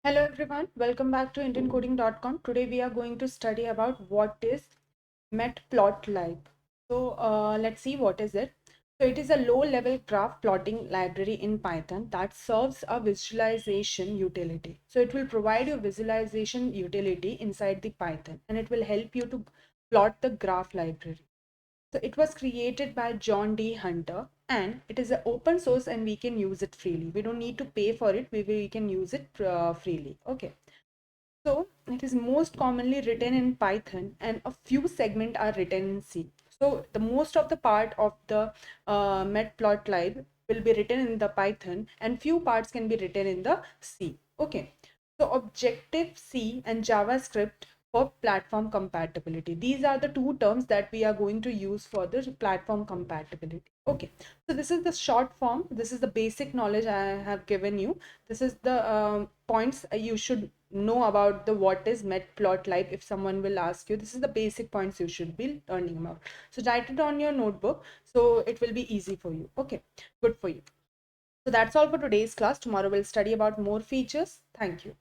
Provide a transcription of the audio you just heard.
Hello everyone, welcome back to indiancoding.com. Today we are going to study about what is matplotlib. Let's see what is it. So it is a low-level graph plotting library in Python that serves a visualization utility. So it will provide you visualization utility inside the Python and it will help you to plot the graph library. So it was created by John D. Hunter and it is an open source and we can use it freely. We don't need to pay for it. We can use it freely. Okay. So it is most commonly written in Python and a few segments are written in C. So the most of the part of the matplotlib will be written in the Python and few parts can be written in the C. Okay. So Objective-C and JavaScript for platform compatibility. These are the two terms that we are going to use for the platform compatibility. Okay. So this is the short form. This is the basic knowledge I have given you. This is the points you should know about the what is matplotlib. If someone will ask you, this is the basic points you should be learning about. So write it on your notebook so it will be easy for you. Okay, good for you. So that's all for today's class. Tomorrow we'll study about more features. Thank you.